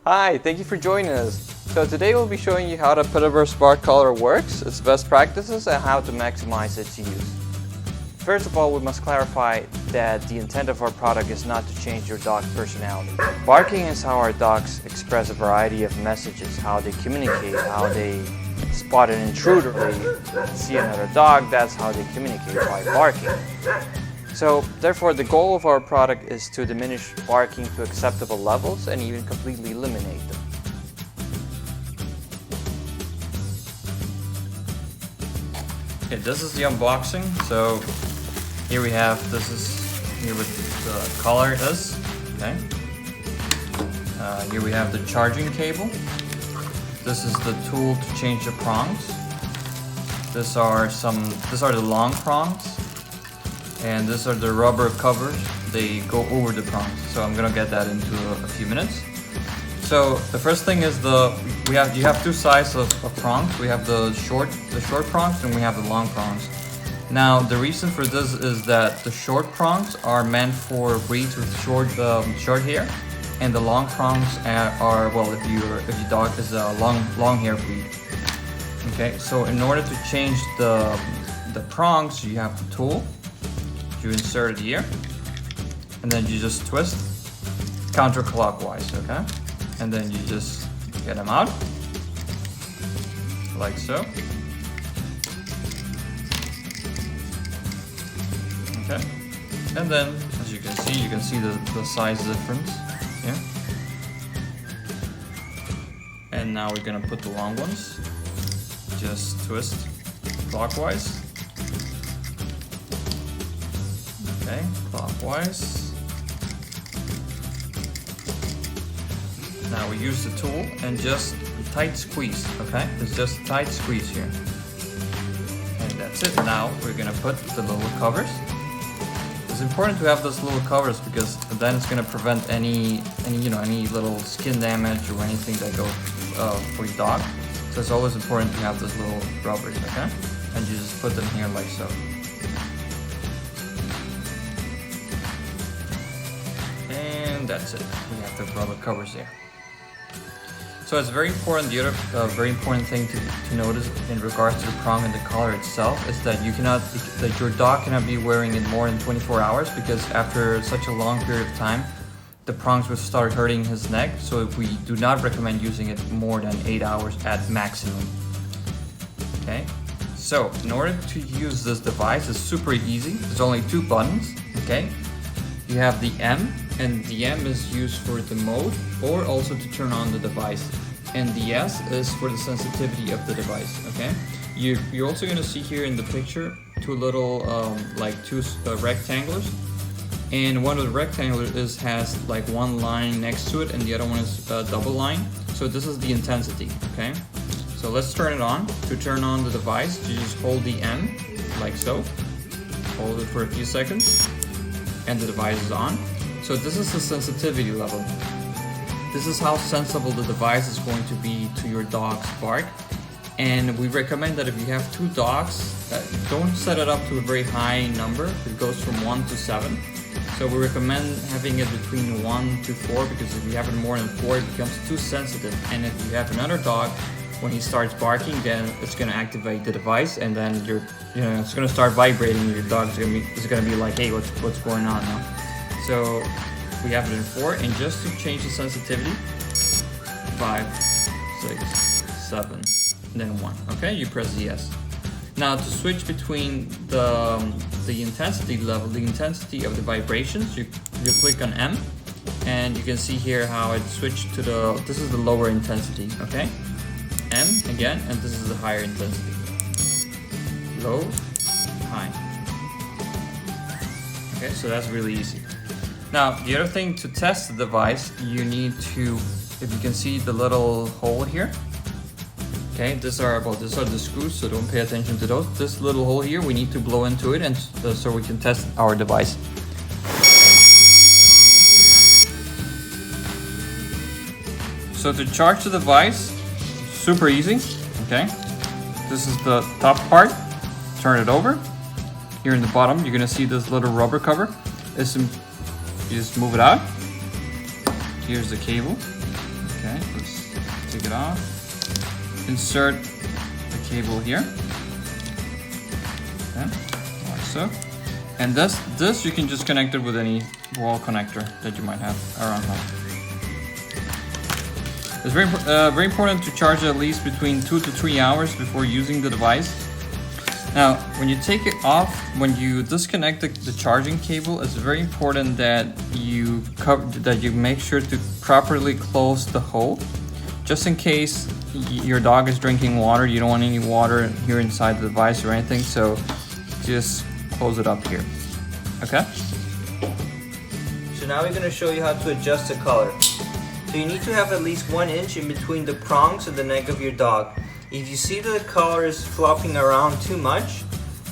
Hi, thank you for joining us. So today we'll be showing you how the Pettoverse bark collar works, its best practices, and how to maximize its use. First of all, we must clarify that the intent of our product is not to change your dog's personality. Barking is how our dogs express a variety of messages, how they communicate, how they spot an intruder, they see another dog, that's how they communicate, by barking. So therefore the goal of our product is to diminish barking to acceptable levels and even completely eliminate them. Okay, this is the unboxing. So here we have, this is here what the collar is. Okay. Here we have the charging cable. This is the tool to change the prongs. These are the long prongs. And these are the rubber covers. They go over the prongs. So I'm gonna get that into a few minutes. So the first thing is you have two sizes of prongs. We have the short prongs and we have the long prongs. Now the reason for this is that the short prongs are meant for breeds with short hair, and the long prongs are well if your dog is a long hair breed. Okay, so in order to change the prongs, you have the tool. You insert it here, and then you just twist counterclockwise, okay? And then you just get them out, like so. Okay, and then as you can see the size difference here. And now we're gonna put the long ones. Just twist clockwise. Okay, clockwise. Now we use the tool and just a tight squeeze, okay? It's just a tight squeeze here. And that's it. Now we're gonna put the little covers. It's important to have those little covers because then it's gonna prevent any little skin damage or anything that goes for your dog. So it's always important to have those little rubbers, okay? And you just put them here like so. That's it. We have the rubber covers there. So it's very important. The other very important thing to notice in regards to the prong and the collar itself is that your dog cannot be wearing it more than 24 hours because after such a long period of time, the prongs will start hurting his neck. So we do not recommend using it more than 8 hours at maximum. Okay. So in order to use this device, it's super easy. There's only two buttons. Okay. You have the M, and the M is used for the mode or also to turn on the device. And the S is for the sensitivity of the device, okay? You're also gonna see here in the picture two little, two rectangles. And one of the rectangles has like one line next to it and the other one is a double line. So this is the intensity, okay? So let's turn it on. To turn on the device, you just hold the M, like so. Hold it for a few seconds. And the device is on. So this is the sensitivity level. This is how sensible the device is going to be to your dog's bark. And we recommend that if you have two dogs, don't set it up to a very high number. It goes from 1 to 7. So we recommend having it between 1 to 4 because if you have it more than 4, it becomes too sensitive. And if you have another dog, when he starts barking, then it's going to activate the device, and then it's going to start vibrating. Your dog is going to be like, hey, what's going on now? So we have it in 4, and just to change the sensitivity, 5, 6, 7, and then 1. Okay, you press yes. Now to switch between the intensity level, the intensity of the vibrations, you click on M, and you can see here how it switched to this is the lower intensity. Okay. M again, and this is the higher intensity. Low, high. Okay, so that's really easy. Now, the other thing to test the device, you need to, if you can see the little hole here. Okay, these are the screws, so don't pay attention to those. This little hole here, we need to blow into it, and so we can test our device. So to charge the device, super easy, okay? This is the top part. Turn it over. Here in the bottom, you're gonna see this little rubber cover. You just move it out. Here's the cable. Okay, let's take it off. Insert the cable here. Okay, like so. And this you can just connect it with any wall connector that you might have around home. It's very important to charge it at least between 2 to 3 hours before using the device. Now, when you take it off, when you disconnect the charging cable, it's very important that you make sure to properly close the hole, just in case your dog is drinking water. You don't want any water here inside the device or anything, so just close it up here. Okay? So now we're going to show you how to adjust the collar. So you need to have at least 1 inch in between the prongs and the neck of your dog. If you see that the collar is flopping around too much,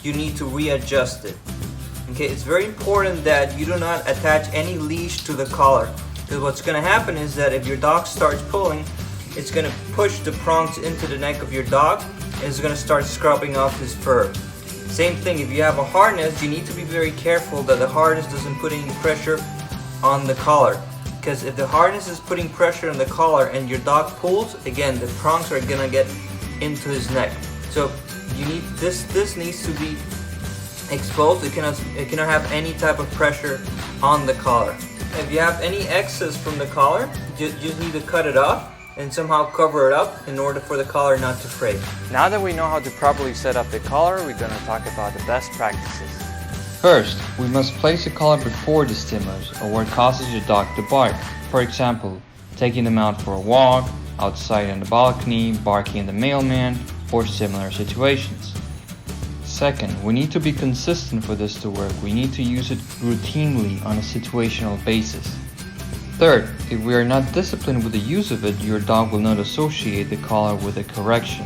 you need to readjust it. Okay, it's very important that you do not attach any leash to the collar, because what's going to happen is that if your dog starts pulling, it's going to push the prongs into the neck of your dog and it's going to start scrubbing off his fur. Same thing, if you have a harness, you need to be very careful that the harness doesn't put any pressure on the collar. Because if the harness is putting pressure on the collar and your dog pulls, again, the prongs are gonna get into his neck. So you need this needs to be exposed. It cannot have any type of pressure on the collar. If you have any excess from the collar, you just need to cut it off and somehow cover it up in order for the collar not to fray. Now that we know how to properly set up the collar, we're going to talk about the best practices. First, we must place the collar before the stimulus or what causes your dog to bark. For example, taking them out for a walk, outside on the balcony, barking at the mailman, or similar situations. Second, we need to be consistent for this to work. We need to use it routinely on a situational basis. Third, if we are not disciplined with the use of it, your dog will not associate the collar with a correction.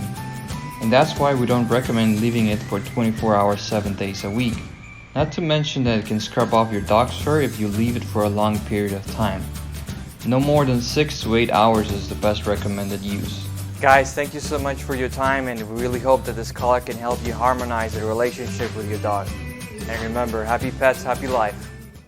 And that's why we don't recommend leaving it for 24 hours 7 days a week. Not to mention that it can scrub off your dog's fur if you leave it for a long period of time. No more than 6 to 8 hours is the best recommended use. Guys, thank you so much for your time, and we really hope that this collar can help you harmonize the relationship with your dog. And remember, happy pets, happy life.